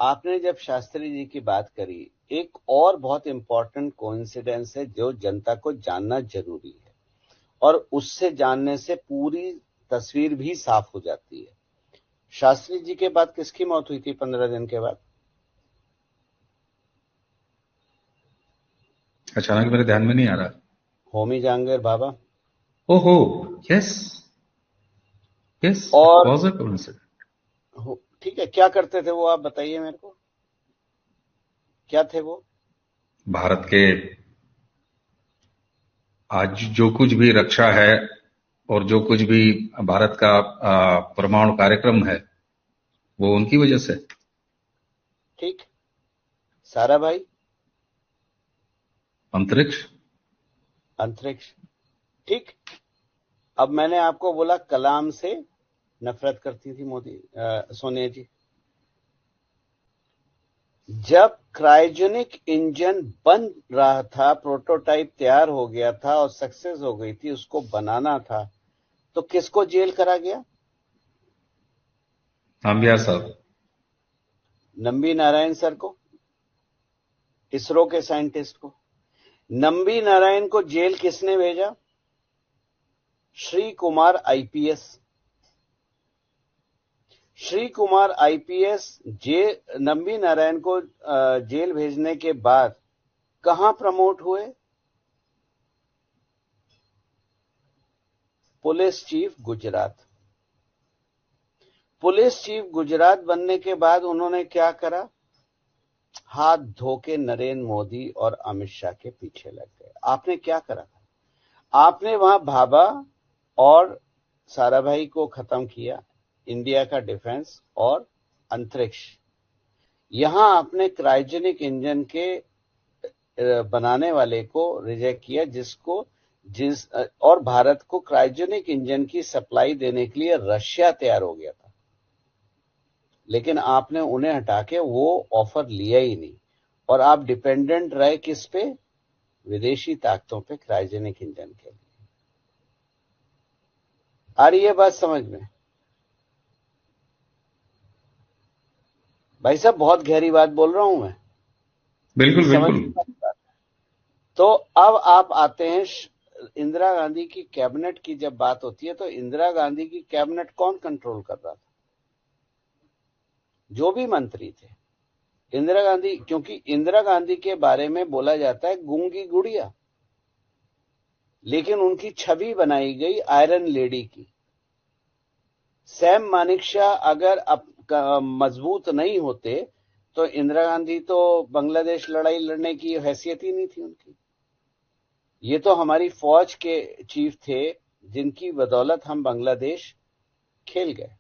आपने जब शास्त्री जी की बात करी, एक और बहुत इंपॉर्टेंट कोइंसिडेंस है जो जनता को जानना जरूरी है, और उससे जानने से पूरी तस्वीर भी साफ हो जाती है। शास्त्री जी के बाद किसकी मौत हुई थी 15 दिन के बाद? अचानक मेरे ध्यान में नहीं आ रहा। होमी जहांगीर भाभा। ओहो, यस यस, इट और वाज अ कोइंसिडेंस। ठीक है, क्या करते थे वो, आप बताइए मेरे को, क्या थे वो? भारत के आज जो कुछ भी रक्षा है और जो कुछ भी भारत का परमाणु कार्यक्रम है, वो उनकी वजह से। ठीक। सारा भाई। अंतरिक्ष। अंतरिक्ष। ठीक। अब मैंने आपको बोला कलाम से नफरत करती थी सोनिया जी। जब क्रायोजेनिक इंजन बन रहा था, प्रोटोटाइप तैयार हो गया था और सक्सेस हो गई थी, उसको बनाना था, तो किसको जेल करा गया? नामबियार साहब। नंबी नारायण सर को, इसरो के साइंटिस्ट को। नंबी नारायण को जेल किसने भेजा? श्री कुमार आईपीएस। श्री कुमार आईपीएस नंबी नारायण को जेल भेजने के बाद कहां प्रमोट हुए? Police chief Gujarat. Police chief Gujarat बनने के बाद उन्होंने क्या करा? हाथ धो के नरेंद्र मोदी और अमित शाह के पीछे लग गए। आपने क्या करा? आपने वहां भाभा और साराभाई को खत्म किया, इंडिया का डिफेंस और अंतरिक्ष। यहां आपने क्रायोजेनिक इंजन के बनाने वाले को रिजेक्ट किया, और भारत को क्रायोजेनिक इंजन की सप्लाई देने के लिए रशिया तैयार हो गया था, लेकिन आपने उन्हें हटा के वो ऑफर लिया ही नहीं, और आप डिपेंडेंट रहे किस पे? विदेशी ताकतों पे क्रायोजेनिक इंजन के लिए। आ रही है बात समझ में? भाई साहब, बहुत गहरी बात बोल रहा हूं मैं, बिल्कुल समझ बिल्कुल। में आ रही बात? तो अब आप आते हैं इंदिरा गांधी की कैबिनेट की जब बात होती है, तो इंदिरा गांधी की कैबिनेट कौन कंट्रोल कर रहा था? जो भी मंत्री थे, इंदिरा गांधी, क्योंकि इंदिरा गांधी के बारे में बोला जाता है गूंगी गुड़िया, लेकिन उनकी छवि बनाई गई आयरन लेडी की। सैम मानेकशॉ अगर मजबूत नहीं होते तो इंदिरा गांधी तो बांग्लादेश लड़ाई लड़ने की हैसियत ही नहीं थी उनकी। ये तो हमारी फौज के चीफ थे जिनकी बदौलत हम बांग्लादेश खेल गए।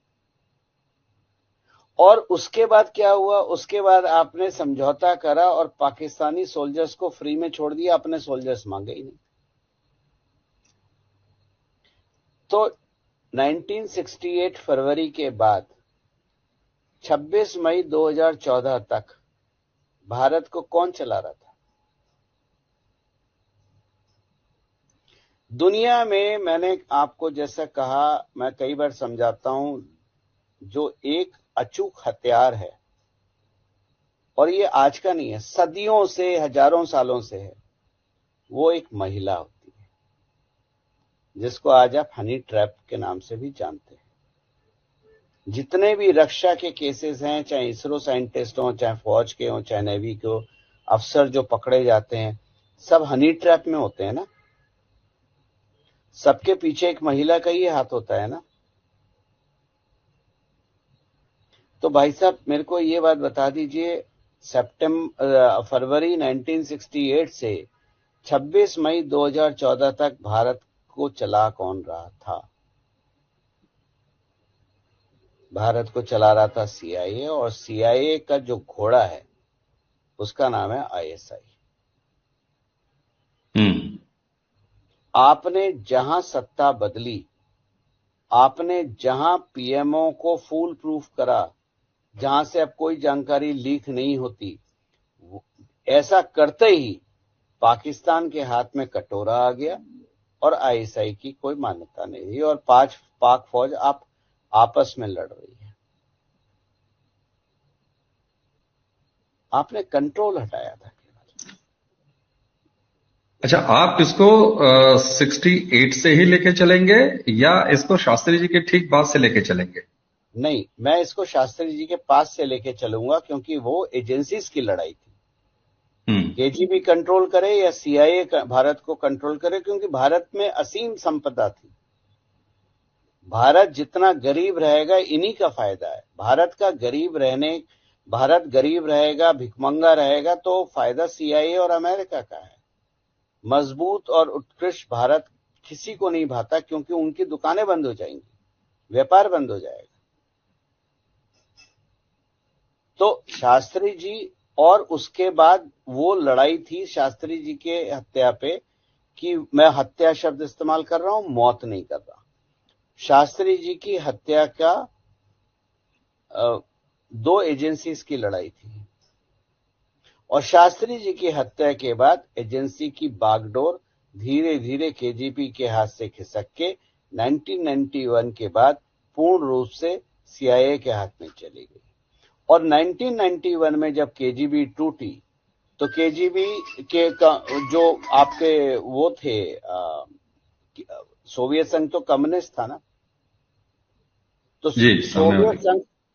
और उसके बाद क्या हुआ? उसके बाद आपने समझौता करा और पाकिस्तानी सोल्जर्स को फ्री में छोड़ दिया, अपने सोल्जर्स मांगे ही नहीं। तो 1968 फरवरी के बाद 26 मई 2014 तक भारत को कौन चला रहा था? दुनिया में, मैंने आपको जैसा कहा, मैं कई बार समझाता हूं, जो एक अचूक हथियार है, और ये आज का नहीं है, सदियों से, हजारों सालों से है, वो एक महिला होती है, जिसको आज आप हनी ट्रैप के नाम से भी जानते हैं। जितने भी रक्षा के केसेस हैं, चाहे इसरो साइंटिस्ट हो, चाहे फौज के हो, चाहे नेवी के हो, अफसर जो पकड़े जाते हैं, सब हनी ट्रैप में होते हैं ना। सबके पीछे एक महिला का ही हाथ होता है ना। तो भाई साहब, मेरे को ये बात बता दीजिए, फरवरी 1968 से 26 मई 2014 तक भारत को चला कौन रहा था? भारत को चला रहा था सीआईए, और सीआईए का जो घोड़ा है उसका नाम है आईएसआई। हम्म। आपने जहां सत्ता बदली, आपने जहां पीएमओ को फूल प्रूफ करा, जहां से अब कोई जानकारी लीक नहीं होती, ऐसा करते ही पाकिस्तान के हाथ में कटोरा आ गया, और आईएसआई की कोई मान्यता नहीं रही, और पाक फौज आप आपस में लड़ रही है। आपने कंट्रोल हटाया था केवल। अच्छा, आप इसको 68 से ही लेके चलेंगे या इसको शास्त्री जी के ठीक बाद से लेके चलेंगे? नहीं, मैं इसको शास्त्री जी के पास से लेके चलूंगा, क्योंकि वो एजेंसीज की लड़ाई थी। केजीबी कंट्रोल करे या सीआईए भारत को कंट्रोल करे, क्योंकि भारत में असीम संपदा थी। भारत जितना गरीब रहेगा इन्हीं का फायदा है। भारत गरीब रहेगा, भिखमंगा रहेगा तो फायदा सीआईए और अमेरिका का है। मजबूत और उत्कृष्ट भारत किसी को नहीं भाता, क्योंकि उनकी दुकानें बंद हो जाएंगी, व्यापार बंद हो जाएगा। तो शास्त्री जी, और उसके बाद वो लड़ाई थी शास्त्री जी के हत्या पे, कि मैं हत्या शब्द इस्तेमाल कर रहा हूं, मौत नहीं कर रहा। शास्त्री जी की हत्या का 2 एजेंसीज की लड़ाई थी, और शास्त्री जी की हत्या के बाद एजेंसी की बागडोर धीरे धीरे केजीबी के हाथ से खिसक के 1991 के बाद पूर्ण रूप से सीआईए के हाथ में चली गई। और 1991 में जब केजीबी टूटी, तो केजीबी के जो आपके वो थे, सोवियत संघ तो कम्युनिस्ट था ना, तो जी,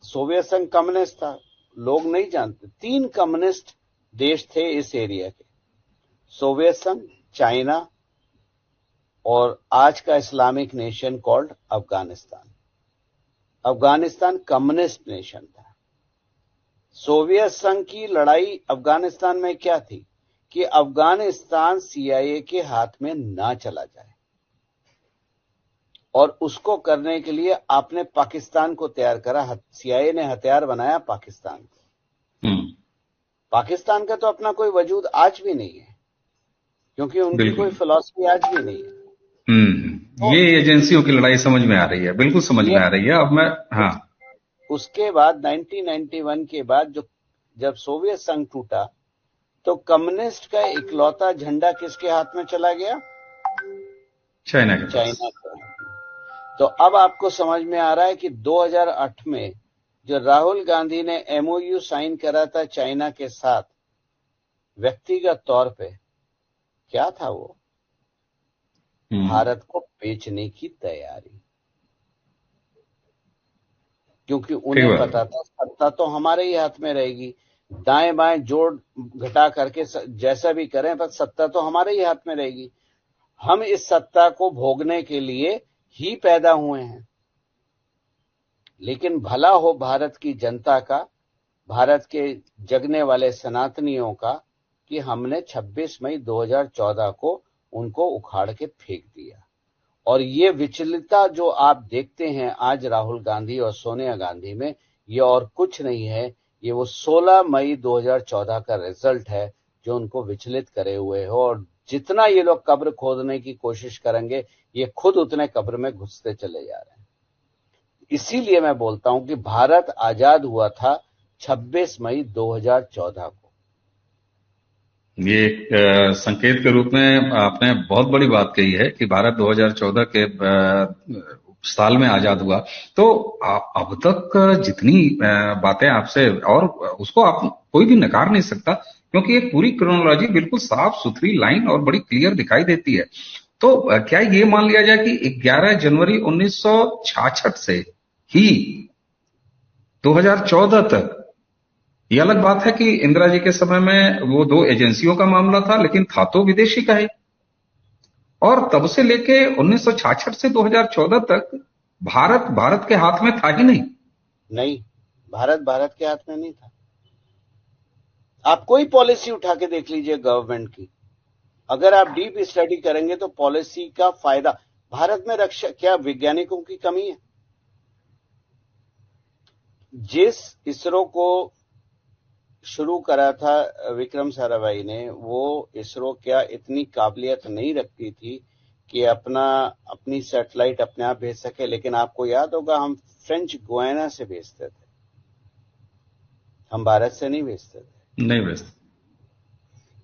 सोवियत संघ कम्युनिस्ट था। लोग नहीं जानते, 3 कम्युनिस्ट देश थे इस एरिया के, सोवियत संघ, चाइना और आज का Islamic nation called Afghanistan. Afghanistan communist nation था। सोवियत संघ की लड़ाई अफगानिस्तान में क्या थी कि अफगानिस्तान सीआईए के हाथ में ना चला जाए, और उसको करने के लिए आपने पाकिस्तान को तैयार करा। सीआईए ने हथियार बनाया पाकिस्तान को। पाकिस्तान का तो अपना कोई वजूद आज भी नहीं है, क्योंकि उनकी कोई फिलॉसफी आज भी नहीं है। तो ये एजेंसियों की लड़ाई समझ में आ रही है, बिल्कुल समझ में आ रही है। अब मैं उसके बाद 1991 के बाद जब सोवियत संघ टूटा, तो कम्युनिस्ट का इकलौता झंडा किसके हाथ में चला गया? चाइना का। तो अब आपको समझ में आ रहा है कि 2008 में जो राहुल गांधी ने एमओयू साइन करा था चाइना के साथ, व्यक्तिगत तौर पे क्या था वो? भारत को बेचने की तैयारी, क्योंकि उन्हें पता था सत्ता तो हमारे ही हाथ में रहेगी। दाएं बाएं जोड़ घटा करके जैसा भी करें, पर सत्ता तो हमारे ही हाथ में रहेगी। हम इस सत्ता को भोगने के लिए ही पैदा हुए हैं। लेकिन भला हो भारत की जनता का, भारत के जगने वाले सनातनियों का, कि हमने 26 मई 2014 को उनको उखाड़ के फेंक दिया। और ये विचलितता जो आप देखते हैं आज राहुल गांधी और सोनिया गांधी में, ये और कुछ नहीं है, ये वो 16 मई 2014 का रिजल्ट है जो उनको विचलित करे हुए हो। और जितना ये लोग कब्र खोदने की कोशिश करेंगे, ये खुद उतने कब्र में घुसते चले जा रहे हैं। इसीलिए मैं बोलता हूं कि भारत आजाद हुआ था 26 मई 2014 को। ये एक संकेत के रूप में आपने बहुत बड़ी बात कही है कि भारत 2014 के साल में आजाद हुआ। तो अब तक जितनी बातें आपसे, और उसको आप कोई भी नकार नहीं सकता, क्योंकि एक पूरी क्रोनोलॉजी बिल्कुल साफ सुथरी लाइन और बड़ी क्लियर दिखाई देती है। तो क्या ये मान लिया जाए कि 11 जनवरी 1966 से ही 2014 तक, ये अलग बात है कि इंदिरा जी के समय में वो 2 एजेंसियों का मामला था, लेकिन था तो विदेशी का ही। और तब से लेके 1966 से 2014 तक भारत के हाथ में था ही नहीं, भारत के हाथ में नहीं था। आप कोई पॉलिसी उठा के देख लीजिए गवर्नमेंट की, अगर आप डीप स्टडी करेंगे तो पॉलिसी का फायदा भारत में रक्षा, क्या वैज्ञानिकों की कमी है? जिस इसरो को शुरू करा था विक्रम साराभाई ने, वो इसरो क्या इतनी काबिलियत नहीं रखती थी कि अपनी सैटेलाइट अपने आप भेज सके? लेकिन आपको याद होगा, हम फ्रेंच गुयाना से भेजते थे, हम भारत से नहीं भेजते थे। नहीं भेजते।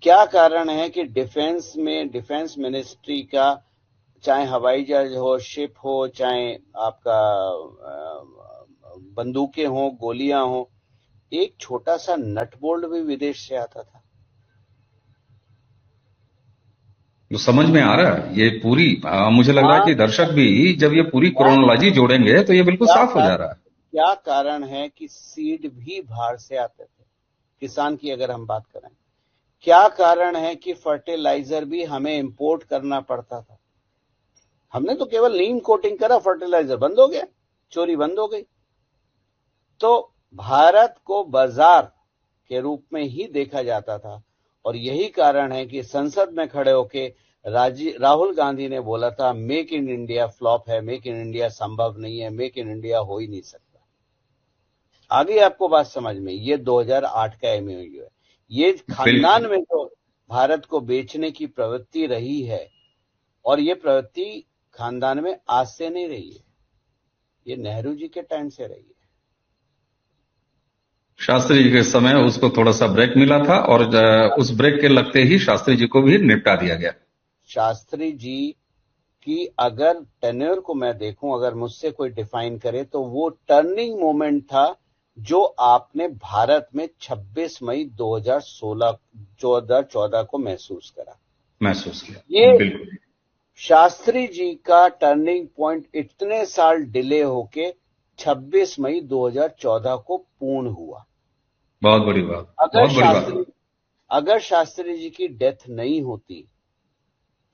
क्या कारण है कि डिफेंस मिनिस्ट्री का, चाहे हवाई जहाज हो, शिप हो, चाहे आपका बंदूकें हो, गोलियां हो, एक छोटा सा नट बोल्ट भी विदेश से आता था। तो समझ में आ रहा है ये पूरी, मुझे लग रहा है कि आज दर्शक भी जब ये पूरी आज क्रोनोलॉजी जोड़ेंगे तो ये बिल्कुल क्या साफ हो जा कारण रहा है। क्या कारण है कि सीड भी बाहर से आते थे, किसान की अगर हम बात करें। क्या कारण है कि फर्टिलाइजर भी हमें इंपोर्ट करना पड़ता था। हमने तो केवल नीम कोटिंग करा, फर्टिलाइजर बंद हो गया, चोरी बंद हो गई। तो भारत को बाजार के रूप में ही देखा जाता था। और यही कारण है कि संसद में खड़े होके राहुल गांधी ने बोला था मेक इन इंडिया फ्लॉप है, मेक इन इंडिया संभव नहीं है, मेक इन इंडिया हो ही नहीं सकता। आगे आपको बात समझ में, ये 2008 का एमओयू है। ये खानदान बिल्कुल। में तो भारत को बेचने की प्रवृत्ति रही है, और ये प्रवृत्ति खानदान में आज से नहीं रही है, ये नेहरू जी के टाइम से रही है। शास्त्री जी के समय उसको थोड़ा सा ब्रेक मिला था और उस ब्रेक के लगते ही शास्त्री जी को भी निपटा दिया गया। शास्त्री जी की अगर टेन्योर को मैं देखूं, अगर मुझसे कोई डिफाइन करे, तो वो टर्निंग मोमेंट था जो आपने भारत में 26 मई 2014 को महसूस किया। ये बिल्कुल। शास्त्री जी का टर्निंग पॉइंट इतने साल डिले होके 26 मई 2014 को पूर्ण हुआ। बहुत बड़ी बात, अगर बहुत बड़ी बात। शास्त्री अगर शास्त्री जी की डेथ नहीं होती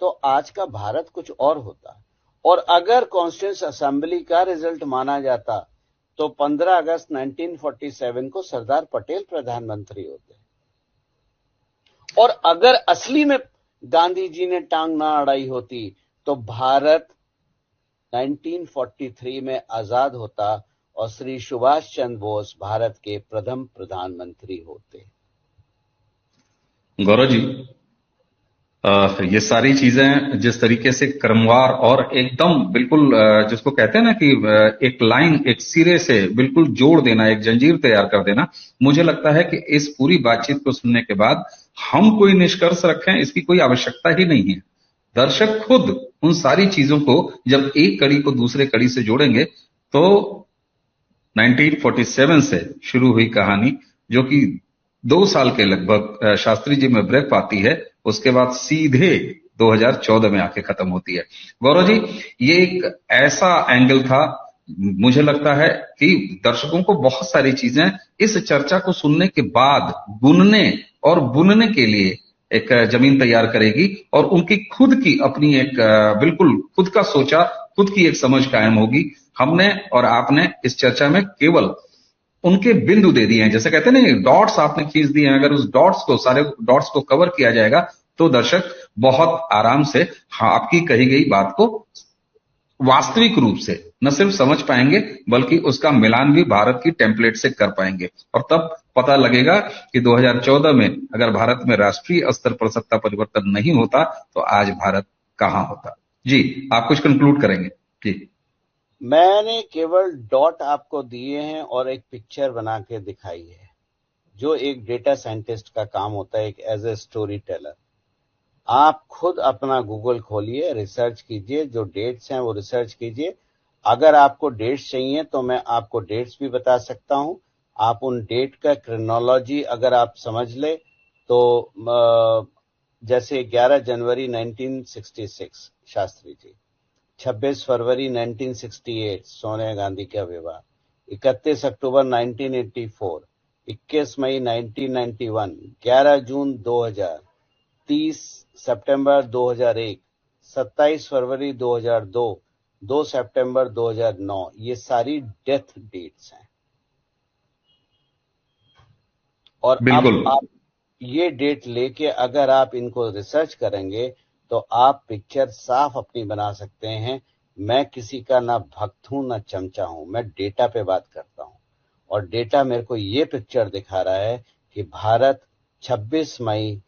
तो आज का भारत कुछ और होता। और अगर कॉन्स्टिट्यूएंट असेंबली का रिजल्ट माना जाता तो 15 अगस्त 1947 को सरदार पटेल प्रधानमंत्री होते। और अगर असली में गांधी जी ने टांग ना अड़ाई होती तो भारत 1943 में आजाद होता और श्री सुभाष चंद्र बोस भारत के प्रथम प्रधानमंत्री होते। गौरव जी, ये सारी चीजें जिस तरीके से क्रमवार और एकदम बिल्कुल जिसको कहते हैं ना कि एक लाइन, एक सिरे से बिल्कुल जोड़ देना, एक जंजीर तैयार कर देना, मुझे लगता है कि इस पूरी बातचीत को सुनने के बाद हम कोई निष्कर्ष रखें इसकी कोई आवश्यकता ही नहीं है। दर्शक खुद उन सारी चीजों को जब एक कड़ी को दूसरे कड़ी से जोड़ेंगे तो 1947 से शुरू हुई कहानी, जो कि 2 साल के लगभग शास्त्री जी में ब्रेक पाती है, उसके बाद सीधे 2014 में आके खत्म होती है। गौरव जी, ये एक ऐसा एंगल था, मुझे लगता है कि दर्शकों को बहुत सारी चीजें इस चर्चा को सुनने के बाद गुनने और बुनने के लिए एक जमीन तैयार करेगी और उनकी खुद की अपनी एक बिल्कुल खुद का सोचा, खुद की एक समझ कायम होगी। हमने और आपने इस चर्चा में केवल उनके बिंदु दे दिए हैं, जैसे कहते हैं ना, डॉट्स आपने खींच दिए हैं। अगर उस डॉट्स को, सारे डॉट्स को कवर किया जाएगा तो दर्शक बहुत आराम से आपकी कही गई बात को वास्तविक रूप से न सिर्फ समझ पाएंगे बल्कि उसका मिलान भी भारत की टेम्पलेट से कर पाएंगे। और तब पता लगेगा कि 2014 में अगर भारत में राष्ट्रीय स्तर पर सत्ता परिवर्तन नहीं होता तो आज भारत कहां होता। जी, आप कुछ कंक्लूड करेंगे? जी। मैंने केवल डॉट आपको दिए हैं और एक पिक्चर बना के दिखाई है, जो एक डेटा साइंटिस्ट का काम होता है, एक एज ए स्टोरी टेलर। आप खुद अपना गूगल खोलिए, रिसर्च कीजिए, जो डेट्स हैं वो रिसर्च कीजिए। अगर आपको डेट्स चाहिए तो मैं आपको डेट्स भी बता सकता हूं। आप उन डेट का क्रोनोलॉजी अगर आप समझ ले तो जैसे 11 जनवरी 1966 शास्त्री जी, 26 फरवरी 1968 सोनिया गांधी का विवाह, 31 अक्टूबर 1984, 21 मई 1991, 11 जून 2000, 30 सितंबर 2001, 27 फरवरी 2002, 2 सितंबर 2009, ये सारी डेथ डेट्स हैं। और अब बिल्कुल। आप ये डेट लेके अगर आप इनको रिसर्च करेंगे तो आप पिक्चर साफ अपनी बना सकते हैं। मैं किसी का ना भक्त हूं ना चमचा हूं, मैं डेटा पे बात करता हूं। और डेटा मेरे को ये पिक्चर दिखा रहा है कि भारत 26 मई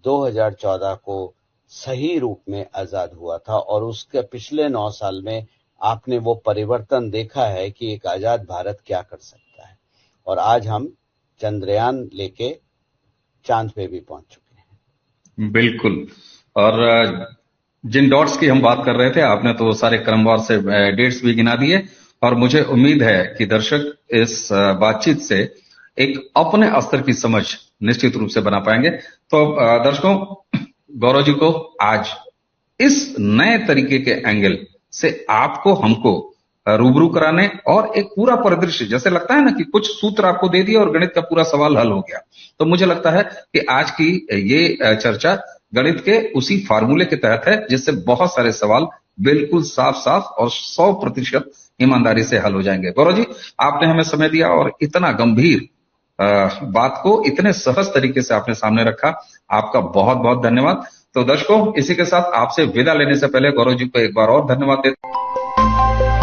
2014 को सही रूप में आजाद हुआ था। और उसके पिछले 9 साल में आपने वो परिवर्तन देखा है कि एक आजाद भारत क्या कर सकता है। और आज हम चंद्रयान लेके चांद पे भी पहुंच चुके हैं। बिल्कुल। और जिन डॉट्स की हम बात कर रहे थे, आपने तो सारे क्रमवार से डेट्स भी गिना दिए और मुझे उम्मीद है कि दर्शक इस बातचीत से एक अपने स्तर की समझ निश्चित रूप से बना पाएंगे। तो दर्शकों, गौरव जी को आज इस नए तरीके के एंगल से आपको हमको रूबरू कराने और एक पूरा परिदृश्य, जैसे लगता है ना कि कुछ सूत्र आपको दे दिया और गणित का पूरा सवाल हल हो गया, तो मुझे लगता है कि आज की ये चर्चा गणित के उसी फार्मूले के तहत है जिससे बहुत सारे सवाल बिल्कुल साफ साफ और 100% ईमानदारी से हल हो जाएंगे। गौरव जी, आपने हमें समय दिया और इतना गंभीर बात को इतने सहज तरीके से आपने सामने रखा, आपका बहुत बहुत धन्यवाद। तो दर्शकों, इसी के साथ आपसे विदा लेने से पहले गौरव जी को एक बार और धन्यवाद देते